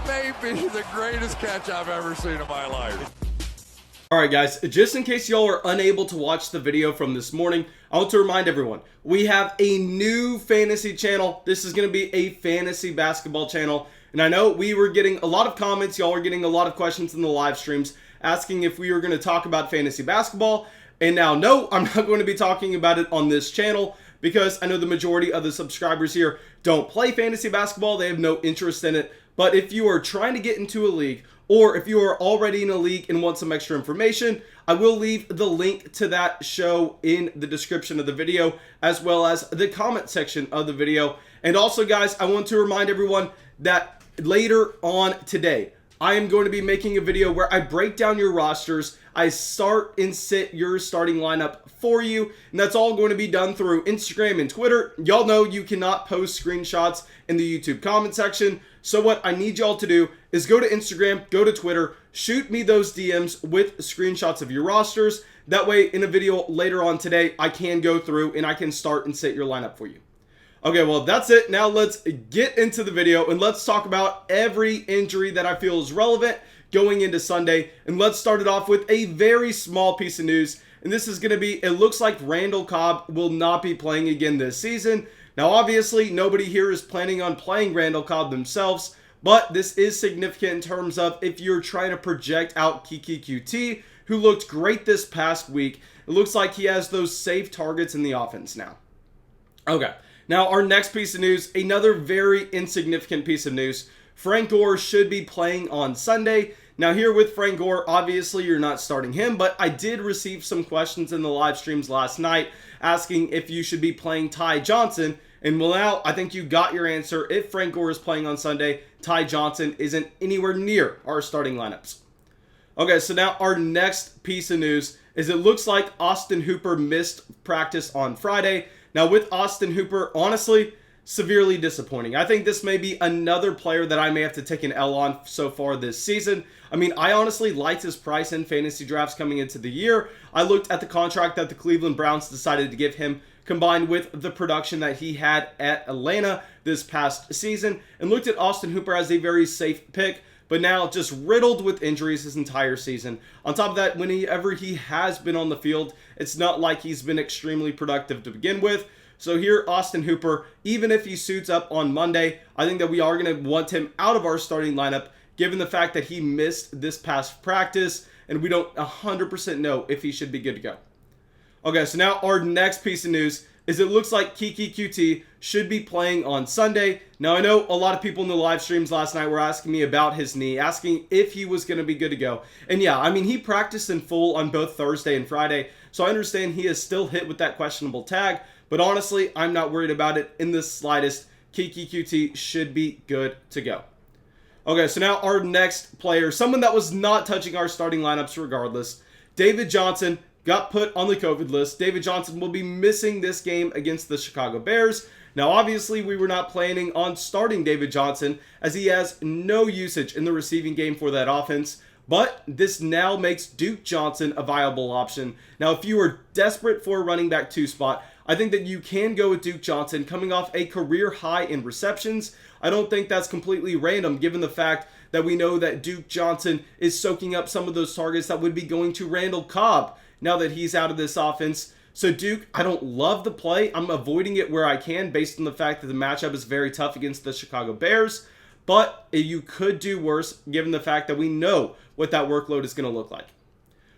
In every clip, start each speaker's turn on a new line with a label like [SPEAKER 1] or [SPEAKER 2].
[SPEAKER 1] That may be the greatest catch I've ever seen in my life.
[SPEAKER 2] Alright guys, just in case y'all are unable to watch the video from this morning, I want to remind everyone, we have a new fantasy channel. This is going to be a fantasy basketball channel. And I know we were getting a lot of comments, y'all were getting a lot of questions in the live streams asking if we were going to talk about fantasy basketball. And now, no, I'm not going to be talking about it on this channel because I know the majority of the subscribers here don't play fantasy basketball. They have no interest in it. But if you are trying to get into a league, or if you are already in a league and want some extra information, I will leave the link to that show in the description of the video, as well as the comment section of the video. And also, guys, I want to remind everyone that later on today, I am going to be making a video where I break down your rosters. I start and sit your starting lineup for you, and that's all going to be done through Instagram and Twitter. Y'all know you cannot post screenshots in the YouTube comment section. So what I need y'all to do is go to Instagram, go to Twitter, shoot me those DMs with screenshots of your rosters. That way, in a video later on today, I can go through and I can start and set your lineup for you. Okay, well, that's it. Now let's get into the video and let's talk about every injury that I feel is relevant going into Sunday. And let's start it off with a very small piece of news. And this is going to be, it looks like Randall Cobb will not be playing again this season. Now, obviously, nobody here is planning on playing Randall Cobb themselves, but this is significant in terms of if you're trying to project out Keke Coutee, who looked great this past week. It looks like he has those safe targets in the offense now. Okay. Now, our next piece of news, another very insignificant piece of news. Frank Gore should be playing on Sunday. Now, here with Frank Gore, obviously, you're not starting him, but I did receive some questions in the live streams last night asking if you should be playing Ty Johnson. And well, now, I think you got your answer. If Frank Gore is playing on Sunday, Ty Johnson isn't anywhere near our starting lineups. Okay, so now our next piece of news is it looks like Austin Hooper missed practice on Friday. Now, with Austin Hooper, honestly, severely disappointing. I think this may be another player that I may have to take an L on so far this season. I mean, I honestly liked his price in fantasy drafts coming into the year. I looked at the contract that the Cleveland Browns decided to give him, combined with the production that he had at Atlanta this past season, and looked at Austin Hooper as a very safe pick, but now just riddled with injuries his entire season. On top of that, whenever he has been on the field, it's not like he's been extremely productive to begin with. So here, Austin Hooper, even if he suits up on Monday, I think that we are going to want him out of our starting lineup, given the fact that he missed this past practice, and we don't 100% know if he should be good to go. Okay, so now our next piece of news is it looks like Keke Coutee should be playing on Sunday. Now, I know a lot of people in the live streams last night were asking me about his knee, asking if he was going to be good to go. And yeah, I mean, he practiced in full on both Thursday and Friday, so I understand he is still hit with that questionable tag, but honestly, I'm not worried about it in the slightest. Keke Coutee should be good to go. Okay, so now our next player, someone that was not touching our starting lineups regardless, David Johnson, got put on the COVID list. David Johnson will be missing this game against the Chicago Bears. Now, obviously, we were not planning on starting David Johnson as he has no usage in the receiving game for that offense. But this now makes Duke Johnson a viable option. Now, if you are desperate for a running back 2 spot, I think that you can go with Duke Johnson coming off a career high in receptions. I don't think that's completely random given the fact that we know that Duke Johnson is soaking up some of those targets that would be going to Randall Cobb now that he's out of this offense. So Duke, I don't love the play. I'm avoiding it where I can based on the fact that the matchup is very tough against the Chicago Bears. But you could do worse given the fact that we know what that workload is going to look like.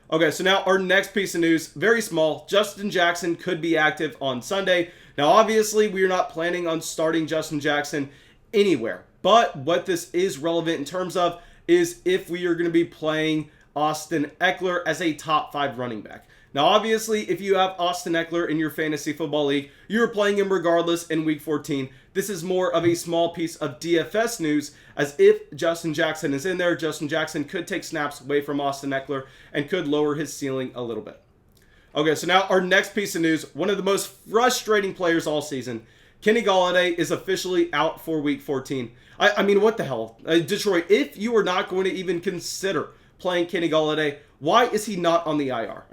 [SPEAKER 2] Okay, so now our next piece of news, very small. Justin Jackson could be active on Sunday. Now, obviously, we are not planning on starting Justin Jackson anywhere. But what this is relevant in terms of is if we are going to be playing Austin Eckler as a top 5 running back. Now, obviously, if you have Austin Eckler in your fantasy football league, you're playing him regardless in Week 14. This is more of a small piece of DFS news, as if Justin Jackson is in there, Justin Jackson could take snaps away from Austin Eckler and could lower his ceiling a little bit. Okay, so now our next piece of news, one of the most frustrating players all season, Kenny Golladay is officially out for Week 14. I mean, what the hell? Detroit, if you are not going to even consider playing Kenny Golladay, why is he not on the IR?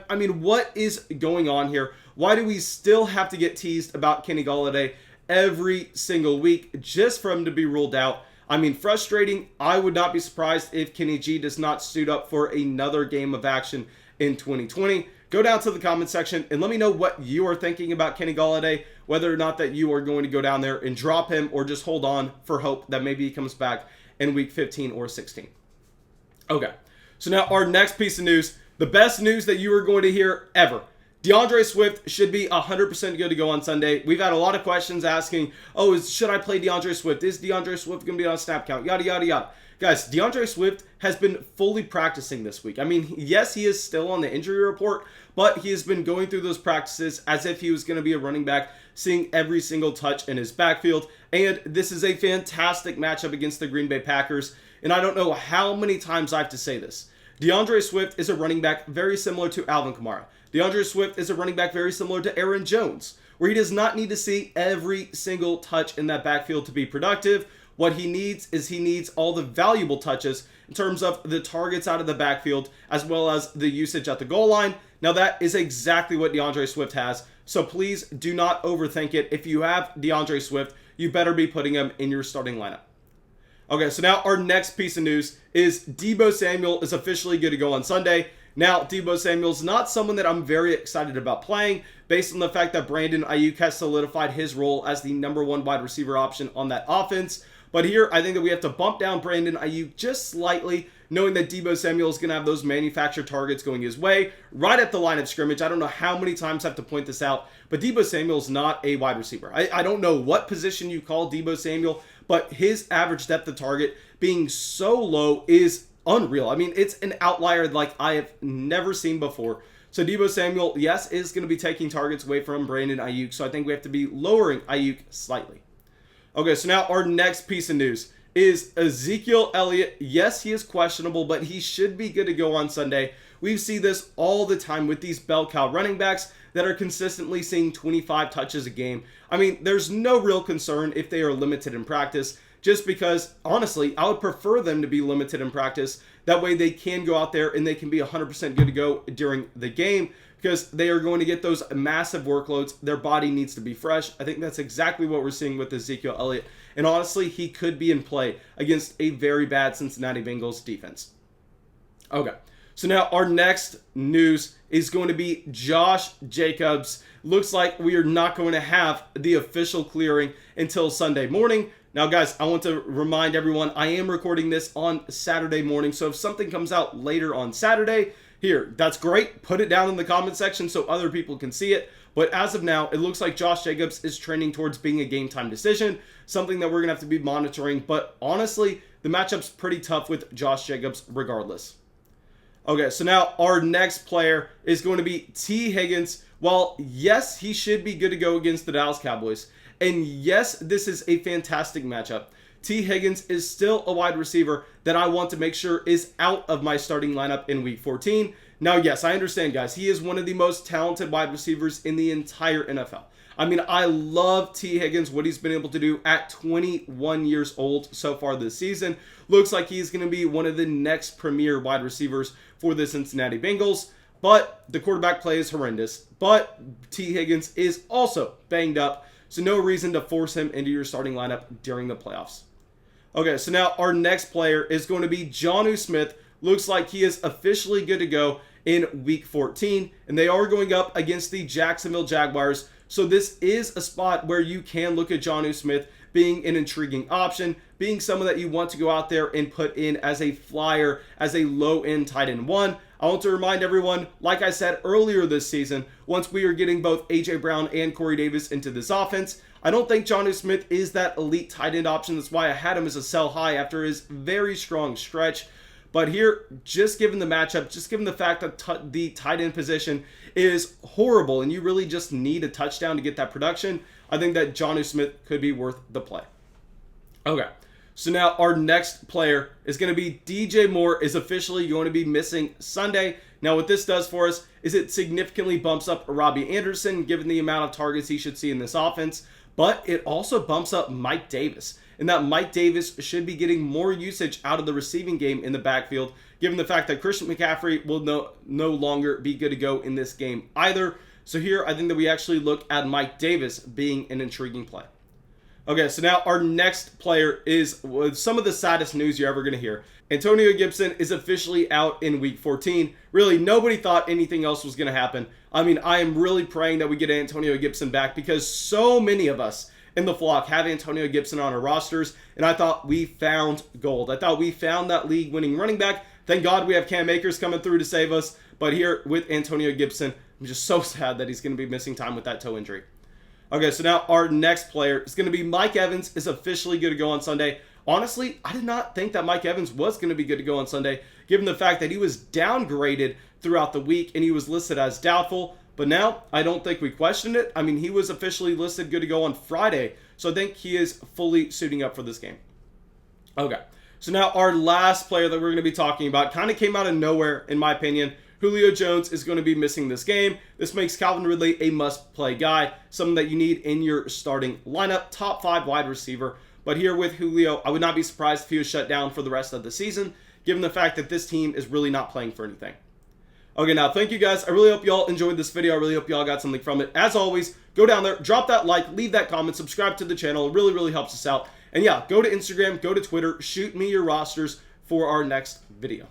[SPEAKER 2] I mean, what is going on here? Why do we still have to get teased about Kenny Golladay every single week just for him to be ruled out? I mean, frustrating. I would not be surprised if Kenny G does not suit up for another game of action in 2020. Go down to the comment section and let me know what you are thinking about Kenny Golladay, whether or not that you are going to go down there and drop him or just hold on for hope that maybe he comes back in week 15 or 16. Okay, so now our next piece of news, the best news that you are going to hear ever. DeAndre Swift should be 100% good to go on Sunday. We've had a lot of questions asking, should I play DeAndre Swift? Is DeAndre Swift going to be on a snap count? Yada, yada, yada. Guys, DeAndre Swift has been fully practicing this week. I mean, yes, he is still on the injury report, but he has been going through those practices as if he was going to be a running back, seeing every single touch in his backfield. And this is a fantastic matchup against the Green Bay Packers. And I don't know how many times I have to say this. DeAndre Swift is a running back very similar to Alvin Kamara. DeAndre Swift is a running back very similar to Aaron Jones, where he does not need to see every single touch in that backfield to be productive. What he needs is all the valuable touches in terms of the targets out of the backfield, as well as the usage at the goal line. Now that is exactly what DeAndre Swift has. So please do not overthink it. If you have DeAndre Swift, you better be putting him in your starting lineup. Okay, so now our next piece of news is Deebo Samuel is officially good to go on Sunday. Now, Deebo Samuel's not someone that I'm very excited about playing based on the fact that Brandon Ayuk has solidified his role as the #1 wide receiver option on that offense. But here, I think that we have to bump down Brandon Ayuk just slightly, knowing that Deebo Samuel is going to have those manufactured targets going his way right at the line of scrimmage. I don't know how many times I have to point this out, but Deebo Samuel is not a wide receiver. I don't know what position you call Deebo Samuel, but his average depth of target being so low is unreal. I mean, it's an outlier like I have never seen before. So Deebo Samuel, yes, is going to be taking targets away from Brandon Ayuk. So I think we have to be lowering Ayuk slightly. Okay, so now our next piece of news is Ezekiel Elliott. Yes, he is questionable, but he should be good to go on Sunday. We see this all the time with these bell cow running backs that are consistently seeing 25 touches a game. I mean, there's no real concern if they are limited in practice, just because, honestly, I would prefer them to be limited in practice. That way they can go out there and they can be 100% good to go during the game, because they are going to get those massive workloads. Their body needs to be fresh. I think that's exactly what we're seeing with Ezekiel Elliott. And honestly, he could be in play against a very bad Cincinnati Bengals defense. Okay, so now our next news is going to be Josh Jacobs. Looks like we are not going to have the official clearing until Sunday morning. Now, guys, I want to remind everyone, I am recording this on Saturday morning. So if something comes out later on Saturday, that's great. Put it down in the comment section so other people can see it. But as of now, it looks like Josh Jacobs is trending towards being a game time decision, something that we're going to have to be monitoring. But honestly, the matchup's pretty tough with Josh Jacobs regardless. Okay, so now our next player is going to be T. Higgins. Well, yes, he should be good to go against the Dallas Cowboys. And yes, this is a fantastic matchup. T. Higgins is still a wide receiver that I want to make sure is out of my starting lineup in week 14. Now, yes, I understand, guys. He is one of the most talented wide receivers in the entire NFL. I mean, I love T. Higgins, what he's been able to do at 21 years old so far this season. Looks like he's going to be one of the next premier wide receivers for the Cincinnati Bengals. But the quarterback play is horrendous. But T. Higgins is also banged up, so no reason to force him into your starting lineup during the playoffs. Okay, so now our next player is going to be Jonnu Smith. Looks like he is officially good to go in week 14, and they are going up against the Jacksonville Jaguars. So this is a spot where you can look at Jonnu Smith being an intriguing option, being someone that you want to go out there and put in as a flyer, as a low-end tight end one. I want to remind everyone, like I said earlier this season, once we are getting both A.J. Brown and Corey Davis into this offense, I don't think Jonnu Smith is that elite tight end option. That's why I had him as a sell high after his very strong stretch. But here, just given the matchup, just given the fact that the tight end position is horrible and you really just need a touchdown to get that production, I think that Jonnu Smith could be worth the play. Okay, so now our next player is going to be DJ Moore is officially going to be missing Sunday. Now what this does for us is it significantly bumps up Robbie Anderson given the amount of targets he should see in this offense, but it also bumps up Mike Davis. And that Mike Davis should be getting more usage out of the receiving game in the backfield, given the fact that Christian McCaffrey will no longer be good to go in this game either. So here, I think that we actually look at Mike Davis being an intriguing play. Okay, so now our next player is some of the saddest news you're ever going to hear. Antonio Gibson is officially out in week 14. Really, nobody thought anything else was going to happen. I mean, I am really praying that we get Antonio Gibson back because so many of us in the flock have Antonio Gibson on our rosters, and I thought we found gold. I thought we found that league-winning running back. Thank God we have Cam Akers coming through to save us, but here with Antonio Gibson, I'm just so sad that he's going to be missing time with that toe injury. Okay, so now our next player is going to be Mike Evans is officially good to go on Sunday. Honestly, I did not think that Mike Evans was going to be good to go on Sunday, given the fact that he was downgraded throughout the week and he was listed as doubtful. But now, I don't think we questioned it. I mean, he was officially listed good to go on Friday, so I think he is fully suiting up for this game. Okay, so now our last player that we're going to be talking about kind of came out of nowhere, in my opinion. Julio Jones is going to be missing this game. This makes Calvin Ridley a must-play guy, someone that you need in your starting lineup, top 5 wide receiver. But here with Julio, I would not be surprised if he was shut down for the rest of the season, given the fact that this team is really not playing for anything. Okay, now, thank you guys. I really hope y'all enjoyed this video. I really hope y'all got something from it. As always, go down there, drop that like, leave that comment, subscribe to the channel. It really, really helps us out. And yeah, go to Instagram, go to Twitter, shoot me your rosters for our next video.